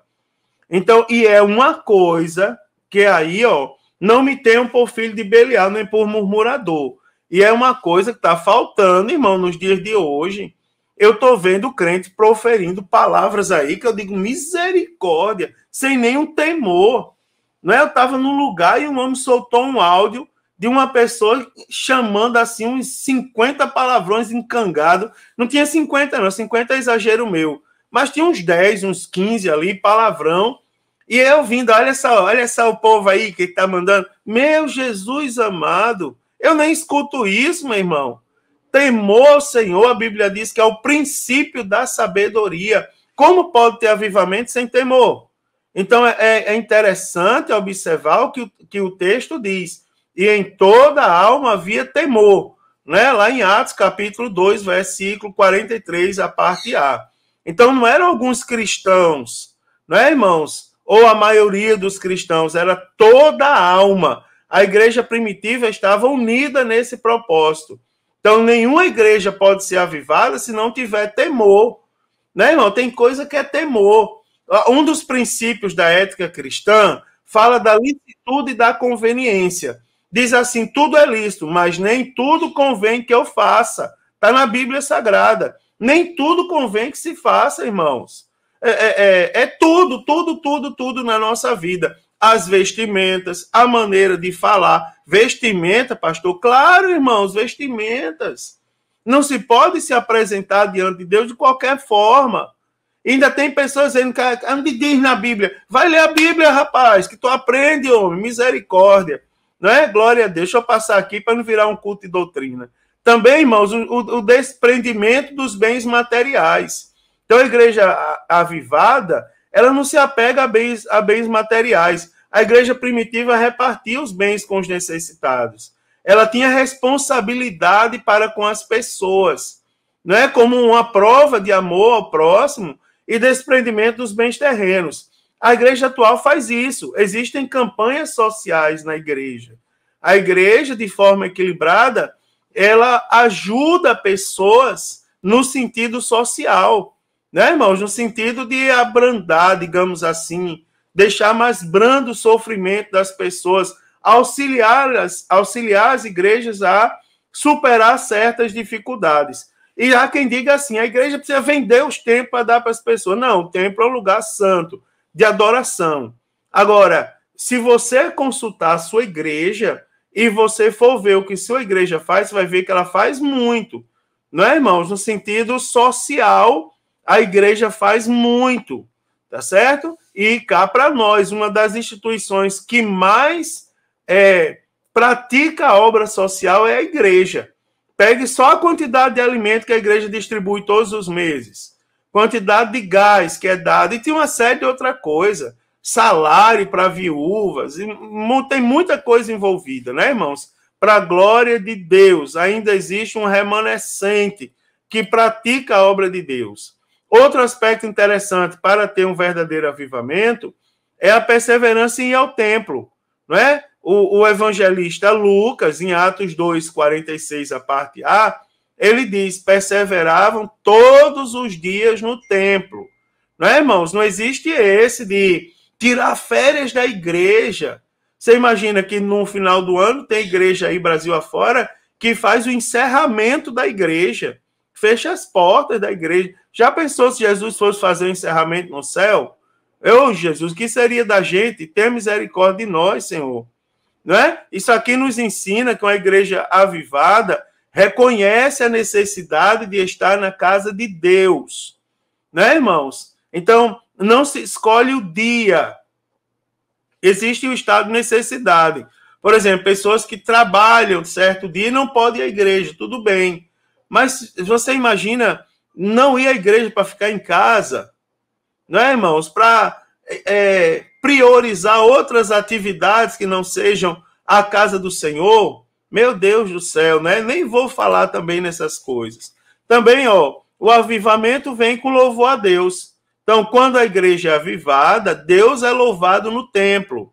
Então, e é uma coisa que aí, ó, não me tenham por filho de Belial, nem por murmurador. E é uma coisa que está faltando, irmão, nos dias de hoje. Eu estou vendo crente proferindo palavras aí que eu digo misericórdia, sem nenhum temor. Não é? Eu estava num lugar e um homem soltou um áudio de uma pessoa chamando assim uns 50 palavrões encangados. Não tinha 50, não. 50 é exagero meu. Mas tinha uns 10, uns 15 ali, palavrão. E eu vindo, olha só o povo aí que está mandando. Meu Jesus amado, eu nem escuto isso, meu irmão. Temor ao Senhor, a Bíblia diz que é o princípio da sabedoria. Como pode ter avivamento sem temor? Então, é interessante observar o que o texto diz. E em toda a alma havia temor, né? Lá em Atos, capítulo 2, versículo 43, a parte A. Então, não eram alguns cristãos, não é, irmãos? Ou a maioria dos cristãos, era toda a alma. A igreja primitiva estava unida nesse propósito. Então, nenhuma igreja pode ser avivada se não tiver temor, né, irmão? Tem coisa que é temor. Um dos princípios da ética cristã fala da licitude e da conveniência. Diz assim, tudo é lícito, mas nem tudo convém que eu faça. Está na Bíblia Sagrada. Nem tudo convém que se faça, irmãos. É tudo na nossa vida. As vestimentas, a maneira de falar. Vestimenta, pastor? Claro, irmãos, vestimentas. Não se pode se apresentar diante de Deus de qualquer forma. Ainda tem pessoas dizendo que onde diz na Bíblia? Vai ler a Bíblia, rapaz, que tu aprende, homem, misericórdia. Não é? Glória a Deus. Deixa eu passar aqui para não virar um culto de doutrina. Também, irmãos, o desprendimento dos bens materiais. Então, a igreja avivada, ela não se apega a bens materiais, A igreja primitiva repartia os bens com os necessitados. Ela tinha responsabilidade para com as pessoas, não é como uma prova de amor ao próximo e desprendimento dos bens terrenos. A igreja atual faz isso. Existem campanhas sociais na igreja. A igreja, de forma equilibrada, ela ajuda pessoas no sentido social, né, irmãos? No sentido de abrandar, digamos assim, deixar mais brando o sofrimento das pessoas, auxiliar as igrejas a superar certas dificuldades. E há quem diga assim, a igreja precisa vender os templos para dar para as pessoas. Não, o templo é um lugar santo, de adoração. Agora, se você consultar a sua igreja e você for ver o que sua igreja faz, você vai ver que ela faz muito. Não é, irmãos? No sentido social, a igreja faz muito, tá certo? E cá para nós, uma das instituições que mais pratica a obra social é a igreja. Pegue só a quantidade de alimento que a igreja distribui todos os meses, quantidade de gás que é dado, e tem uma série de outra coisa, salário para viúvas, tem muita coisa envolvida, né, irmãos? Para a glória de Deus, ainda existe um remanescente que pratica a obra de Deus. Outro aspecto interessante para ter um verdadeiro avivamento é a perseverança em ir ao templo, não é? O evangelista Lucas, em Atos 2:46, a parte A, ele diz, perseveravam todos os dias no templo. Não é, irmãos? Não existe esse de tirar férias da igreja. Você imagina que no final do ano tem igreja aí, Brasil afora, que faz o encerramento da igreja, fecha as portas da igreja. Já pensou se Jesus fosse fazer o encerramento no céu? Jesus, o que seria da gente? Tenha misericórdia de nós, Senhor. Não é? Isso aqui nos ensina que uma igreja avivada reconhece a necessidade de estar na casa de Deus. Né, irmãos? Então, não se escolhe o dia. Existe o estado de necessidade. Por exemplo, pessoas que trabalham certo dia e não podem ir à igreja, tudo bem. Mas você imagina não ir à igreja para ficar em casa, não é, irmãos? Para priorizar outras atividades que não sejam a casa do Senhor? Meu Deus do céu, né? Nem vou falar também nessas coisas. Também, o avivamento vem com louvor a Deus. Então, quando a igreja é avivada, Deus é louvado no templo.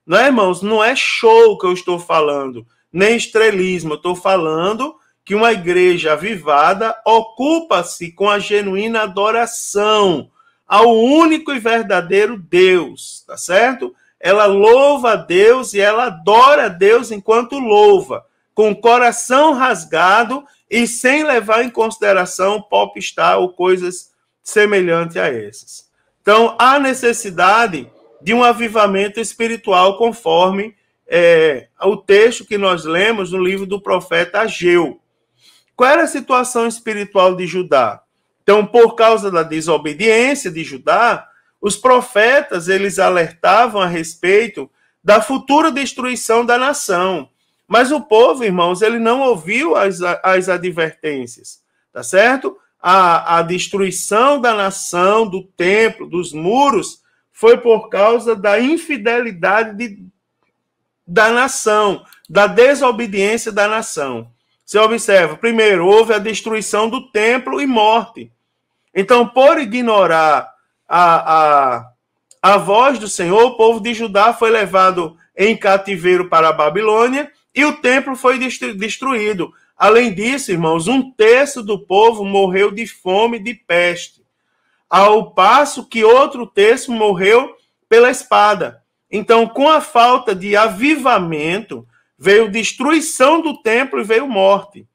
Não é, irmãos? Não é show que eu estou falando, nem estrelismo. Eu estou falando que uma igreja avivada ocupa-se com a genuína adoração ao único e verdadeiro Deus, tá certo? Ela louva a Deus e ela adora a Deus enquanto louva, com o coração rasgado e sem levar em consideração popstar ou coisas semelhantes a essas. Então, há necessidade de um avivamento espiritual conforme o texto que nós lemos no livro do profeta Ageu. Qual era a situação espiritual de Judá? Então, por causa da desobediência de Judá, os profetas, eles alertavam a respeito da futura destruição da nação. Mas o povo, irmãos, ele não ouviu as advertências, tá certo? A destruição da nação, do templo, dos muros, foi por causa da infidelidade da nação, da desobediência da nação. Você observa, primeiro, houve a destruição do templo e morte. Então, por ignorar a voz do Senhor, o povo de Judá foi levado em cativeiro para a Babilônia e o templo foi destruído. Além disso, irmãos, 1/3 do povo morreu de fome e de peste, ao passo que outro terço morreu pela espada. Então, com a falta de avivamento, veio destruição do templo e veio morte.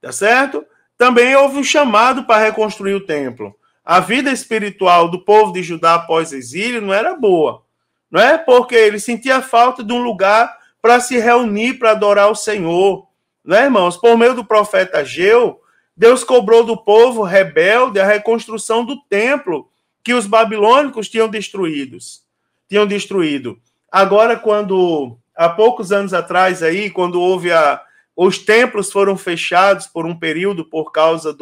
Tá certo? Também houve um chamado para reconstruir o templo. A vida espiritual do povo de Judá após exílio não era boa, não é? Porque ele sentia falta de um lugar para se reunir, para adorar o Senhor, não é, irmãos? Por meio do profeta Ageu, Deus cobrou do povo rebelde a reconstrução do templo que os babilônicos tinham destruído. Agora, há poucos anos atrás, aí, quando houve os templos foram fechados por um período por causa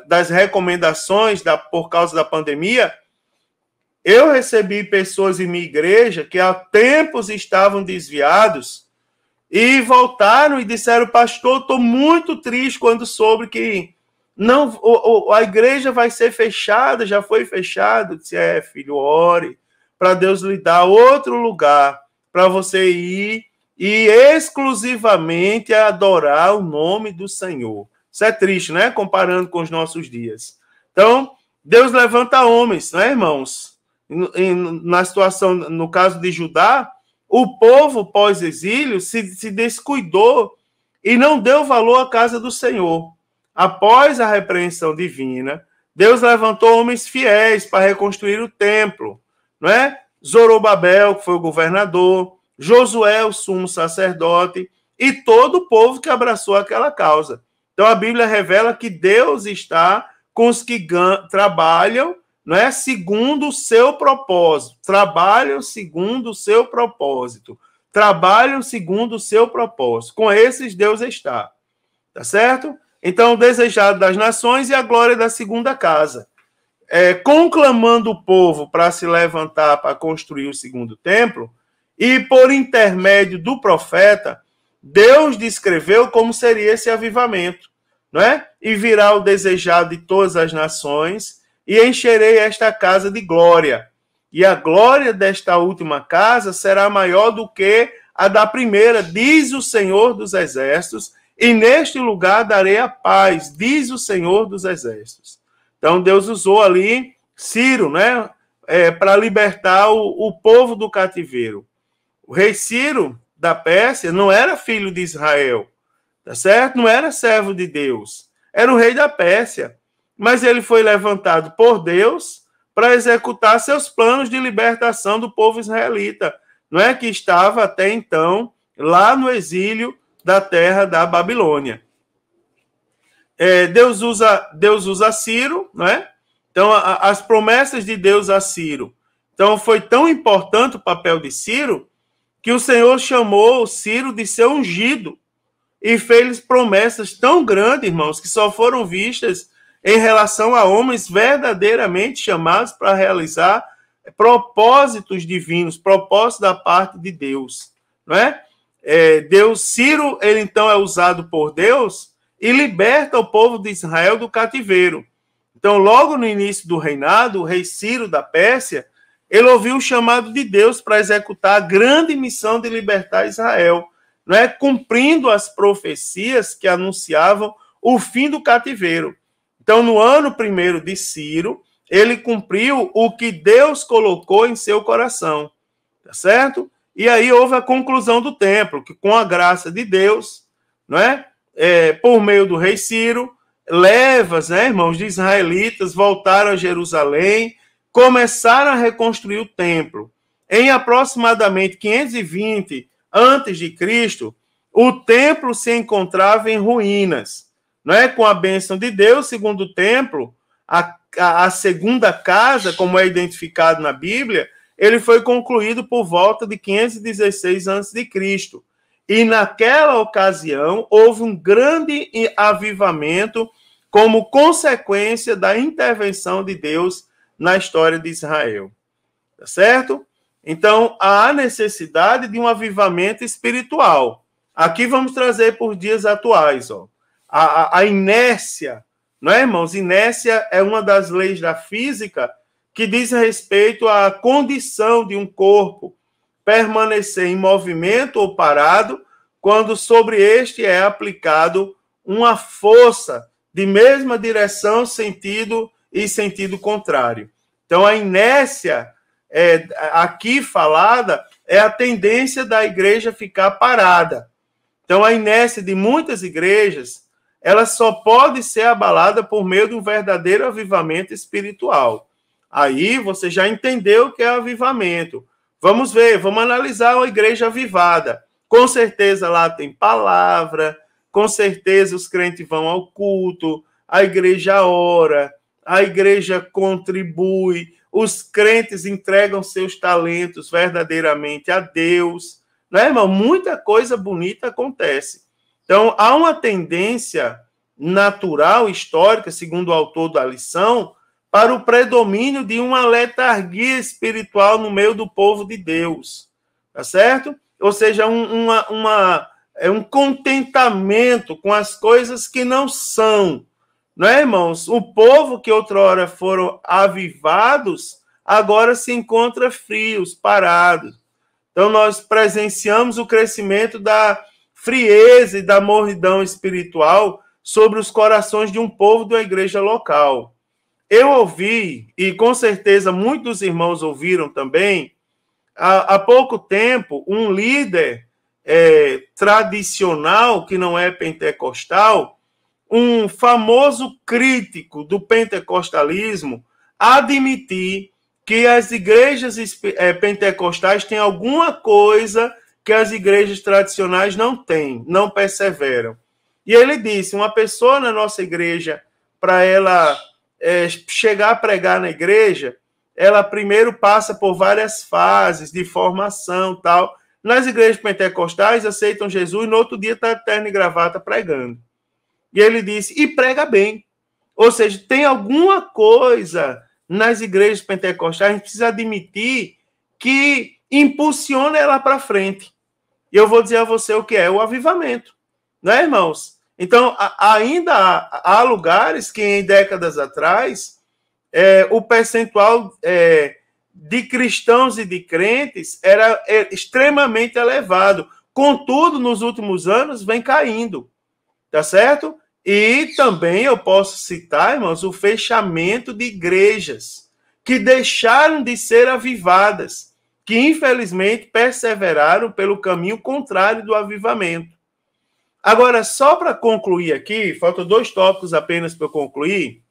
das recomendações, por causa da pandemia, Eu recebi pessoas em minha igreja que há tempos estavam desviados e voltaram e disseram, pastor, estou muito triste quando soube que não, a igreja vai ser fechada, já foi fechada. Eu disse, filho, ore para Deus lhe dar outro lugar para você ir e exclusivamente adorar o nome do Senhor. Isso é triste, né? Comparando com os nossos dias. Então, Deus levanta homens, né, irmãos? Na situação, no caso de Judá, o povo pós-exílio se descuidou e não deu valor à casa do Senhor. Após a repreensão divina, Deus levantou homens fiéis para reconstruir o templo, não é? Zorobabel, que foi o governador, Josué, o sumo sacerdote, e todo o povo que abraçou aquela causa. Então a Bíblia revela que Deus está com os que trabalham, não é, segundo o seu propósito. Trabalham segundo o seu propósito. Trabalham segundo o seu propósito. Com esses Deus está. Tá certo? Então, o desejado das nações e a glória da segunda casa. Conclamando o povo para se levantar para construir o segundo templo, e por intermédio do profeta, Deus descreveu como seria esse avivamento, não é? E virá o desejado de todas as nações, e encherei esta casa de glória. E a glória desta última casa será maior do que a da primeira, diz o Senhor dos Exércitos, e neste lugar darei a paz, diz o Senhor dos Exércitos. Então, Deus usou ali Ciro, né, para libertar o povo do cativeiro. O rei Ciro, da Pérsia, não era filho de Israel, tá certo? Não era servo de Deus. Era o rei da Pérsia. Mas ele foi levantado por Deus para executar seus planos de libertação do povo israelita, não é, que estava até então lá no exílio da terra da Babilônia. Deus usa Ciro, não é? Então, as promessas de Deus a Ciro. Então, foi tão importante o papel de Ciro que o Senhor chamou Ciro de seu ungido e fez promessas tão grandes, irmãos, que só foram vistas em relação a homens verdadeiramente chamados para realizar propósitos divinos, propósitos da parte de Deus, não é? Ciro, ele então é usado por Deus e liberta o povo de Israel do cativeiro. Então, logo no início do reinado, o rei Ciro da Pérsia, ele ouviu o chamado de Deus para executar a grande missão de libertar Israel, não é? Cumprindo as profecias que anunciavam o fim do cativeiro. Então, no ano primeiro de Ciro, ele cumpriu o que Deus colocou em seu coração, tá certo? E aí houve a conclusão do templo, que com a graça de Deus, não é? Por meio do rei Ciro, levas, né, irmãos, de israelitas voltaram a Jerusalém, começaram a reconstruir o templo. Em aproximadamente 520 a.C., o templo se encontrava em ruínas. Não é? Com a bênção de Deus, segundo o templo, a segunda casa, como é identificado na Bíblia, ele foi concluído por volta de 516 a.C. E naquela ocasião houve um grande avivamento como consequência da intervenção de Deus na história de Israel. Tá certo? Então, há necessidade de um avivamento espiritual. Aqui vamos trazer por dias atuais, ó. A inércia, não é, irmãos? Inércia é uma das leis da física que diz respeito à condição de um corpo permanecer em movimento ou parado quando sobre este é aplicado uma força de mesma direção, sentido e sentido contrário. Então, a inércia aqui falada é a tendência da igreja ficar parada. Então, a inércia de muitas igrejas, ela só pode ser abalada por meio de um verdadeiro avivamento espiritual. Aí você já entendeu o que é avivamento. Vamos ver, vamos analisar uma igreja avivada. Com certeza lá tem palavra, com certeza os crentes vão ao culto, a igreja ora, a igreja contribui, os crentes entregam seus talentos verdadeiramente a Deus. Não é, irmão? Muita coisa bonita acontece. Então, há uma tendência natural, histórica, segundo o autor da lição, para o predomínio de uma letargia espiritual no meio do povo de Deus, tá certo? Ou seja, um contentamento com as coisas que não são, não é, irmãos? O povo que outrora foram avivados, agora se encontra frios, parados. Então, nós presenciamos o crescimento da frieza e da mornidão espiritual sobre os corações de um povo da igreja local. Eu ouvi, e com certeza muitos irmãos ouviram também, há pouco tempo, um líder tradicional, que não é pentecostal, um famoso crítico do pentecostalismo, admitir que as igrejas pentecostais têm alguma coisa que as igrejas tradicionais não têm, não perseveram. E ele disse, uma pessoa na nossa igreja, para ela chegar a pregar na igreja, ela primeiro passa por várias fases de formação e tal. Nas igrejas pentecostais, aceitam Jesus, no outro dia está terno e gravata pregando. E ele disse, e prega bem. Ou seja, tem alguma coisa nas igrejas pentecostais, a gente precisa admitir que impulsiona ela para frente. E eu vou dizer a você o que é o avivamento. Não é, irmãos? Então, ainda há lugares que em décadas atrás o percentual de cristãos e de crentes era extremamente elevado. Contudo, nos últimos anos, vem caindo. Tá certo? E também eu posso citar, irmãos, o fechamento de igrejas que deixaram de ser avivadas, que infelizmente perseveraram pelo caminho contrário do avivamento. Agora, só para concluir aqui, faltam 2 tópicos apenas para eu concluir.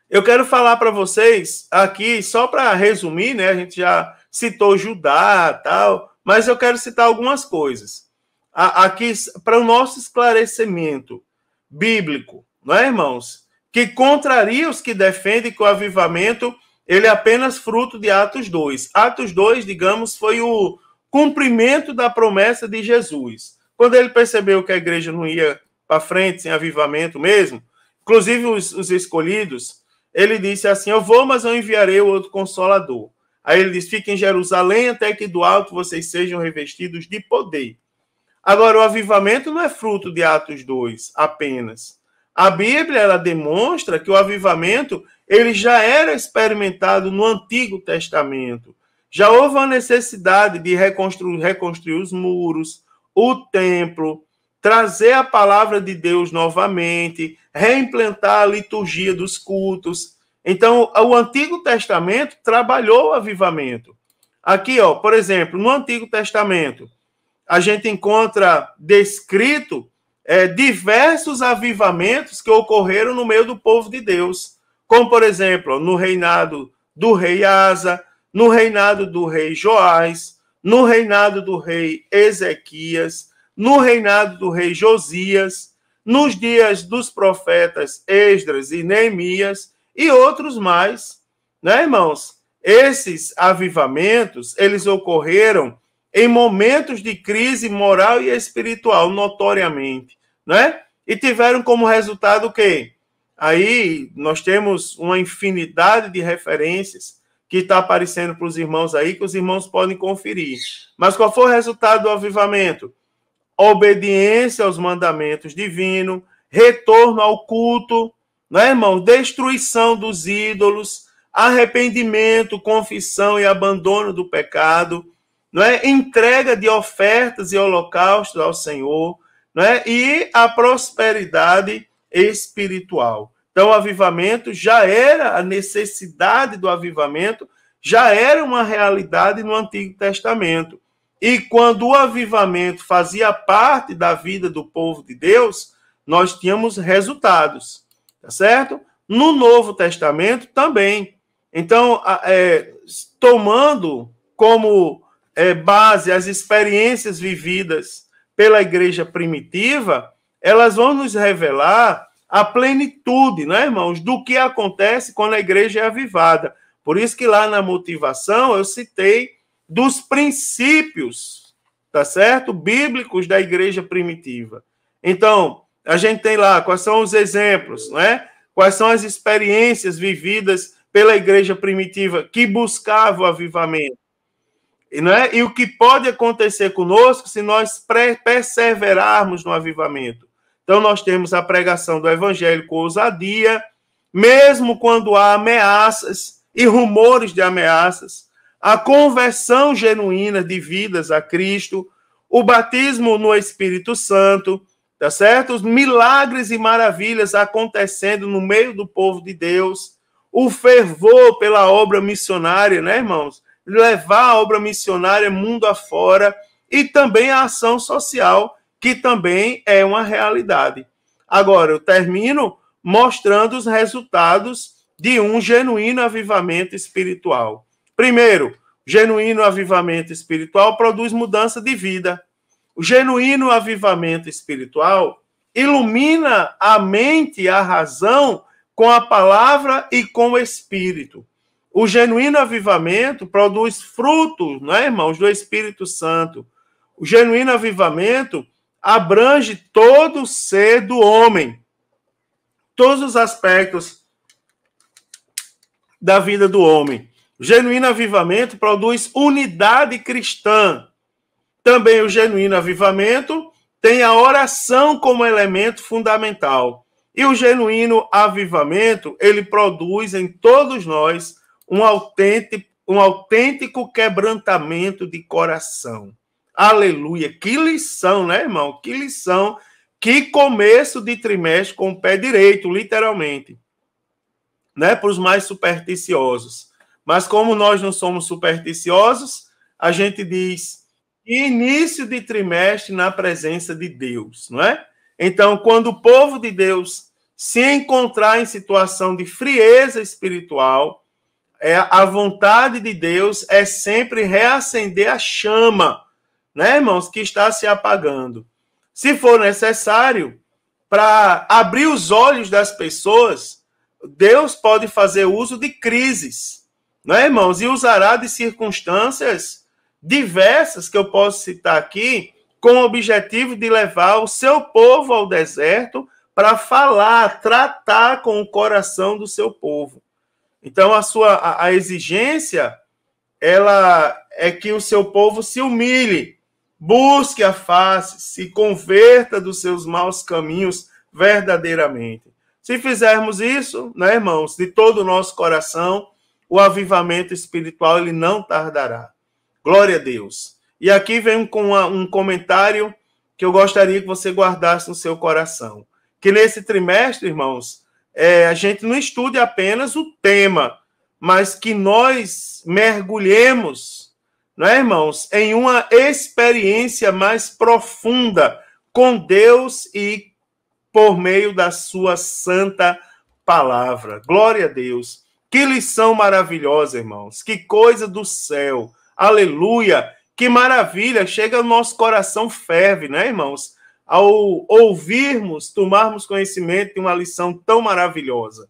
Eu quero falar para vocês aqui, só para resumir, né? A gente já citou Judá e tal, mas eu quero citar algumas coisas. Aqui, para o nosso esclarecimento bíblico, não é, irmãos? Que contraria os que defendem que o avivamento ele é apenas fruto de Atos 2. Atos 2, digamos, foi o cumprimento da promessa de Jesus. Quando ele percebeu que a igreja não ia para frente sem avivamento mesmo, inclusive os escolhidos, ele disse assim, eu vou, mas eu enviarei o outro Consolador. Aí ele disse, fiquem em Jerusalém até que do alto vocês sejam revestidos de poder. Agora, o avivamento não é fruto de Atos 2 apenas. A Bíblia ela demonstra que o avivamento ele já era experimentado no Antigo Testamento. Já houve a necessidade de reconstruir os muros, o templo, trazer a palavra de Deus novamente, reimplantar a liturgia dos cultos. Então, o Antigo Testamento trabalhou o avivamento. Aqui, ó, por exemplo, no Antigo Testamento, a gente encontra descrito diversos avivamentos que ocorreram no meio do povo de Deus. Como, por exemplo, no reinado do rei Asa, no reinado do rei Joás, no reinado do rei Ezequias, no reinado do rei Josias, nos dias dos profetas Esdras e Neemias e outros mais, né, irmãos? Esses avivamentos, eles ocorreram em momentos de crise moral e espiritual, notoriamente, né? E tiveram como resultado o quê? Aí nós temos uma infinidade de referências que está aparecendo para os irmãos aí, que os irmãos podem conferir. Mas qual foi o resultado do avivamento? Obediência aos mandamentos divinos, retorno ao culto, né, irmão? Destruição dos ídolos, arrependimento, confissão e abandono do pecado, não é? Entrega de ofertas e holocaustos ao Senhor, não é? E a prosperidade espiritual. Então, o avivamento já era, a necessidade do avivamento já era uma realidade no Antigo Testamento. E quando o avivamento fazia parte da vida do povo de Deus, nós tínhamos resultados, tá certo? No Novo Testamento também. Então, tomando como base as experiências vividas pela igreja primitiva, elas vão nos revelar a plenitude, né, irmãos, do que acontece quando a igreja é avivada. Por isso que lá na motivação eu citei dos princípios, tá certo? Bíblicos da igreja primitiva. Então, a gente tem lá quais são os exemplos, né? Quais são as experiências vividas pela igreja primitiva que buscava o avivamento? E o que pode acontecer conosco se nós perseverarmos no avivamento? Então, nós temos a pregação do evangelho com ousadia, mesmo quando há ameaças e rumores de ameaças, a conversão genuína de vidas a Cristo, o batismo no Espírito Santo, tá certo? Os milagres e maravilhas acontecendo no meio do povo de Deus, o fervor pela obra missionária, né, irmãos? Levar a obra missionária mundo afora e também a ação social, que também é uma realidade. Agora, eu termino mostrando os resultados de um genuíno avivamento espiritual. Primeiro, genuíno avivamento espiritual produz mudança de vida. O genuíno avivamento espiritual ilumina a mente e a razão com a palavra e com o espírito. O genuíno avivamento produz frutos, não é, irmãos, do Espírito Santo. O genuíno avivamento abrange todo o ser do homem, todos os aspectos da vida do homem. O genuíno avivamento produz unidade cristã. Também o genuíno avivamento tem a oração como elemento fundamental. E o genuíno avivamento, ele produz em todos nós um autêntico quebrantamento de coração. Aleluia! Que lição, né, irmão? Que lição! Que começo de trimestre com o pé direito, literalmente. Né? Para os mais supersticiosos. Mas como nós não somos supersticiosos, a gente diz início de trimestre na presença de Deus, não é? Então, quando o povo de Deus se encontrar em situação de frieza espiritual, a vontade de Deus é sempre reacender a chama, né, irmãos, que está se apagando. Se for necessário, para abrir os olhos das pessoas, Deus pode fazer uso de crises, não é, irmãos? E usará de circunstâncias diversas que eu posso citar aqui, com o objetivo de levar o seu povo ao deserto para falar, tratar com o coração do seu povo. Então, a exigência, ela é que o seu povo se humilhe, busque a face, se converta dos seus maus caminhos verdadeiramente. Se fizermos isso, né, irmãos, de todo o nosso coração, o avivamento espiritual ele não tardará. Glória a Deus. E aqui vem com um comentário que eu gostaria que você guardasse no seu coração. Que nesse trimestre, irmãos, a gente não estude apenas o tema, mas que nós mergulhemos, não é, irmãos, em uma experiência mais profunda com Deus e por meio da sua santa palavra. Glória a Deus. Que lição maravilhosa, irmãos. Que coisa do céu. Aleluia. Que maravilha. Chega no nosso coração, ferve, né, irmãos? Ao ouvirmos, tomarmos conhecimento de uma lição tão maravilhosa.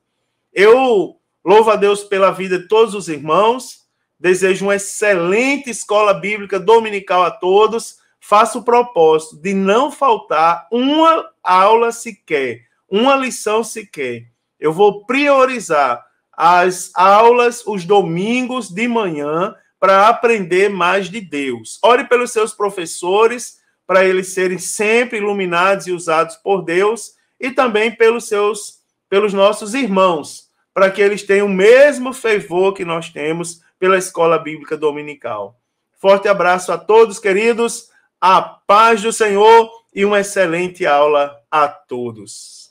Eu louvo a Deus pela vida de todos os irmãos. Desejo uma excelente escola bíblica dominical a todos. Faço o propósito de não faltar uma aula sequer, uma lição sequer. Eu vou priorizar as aulas, os domingos de manhã, para aprender mais de Deus. Ore pelos seus professores, para eles serem sempre iluminados e usados por Deus, e também pelos nossos irmãos, para que eles tenham o mesmo fervor que nós temos pela Escola Bíblica Dominical. Forte abraço a todos, queridos, a paz do Senhor e uma excelente aula a todos.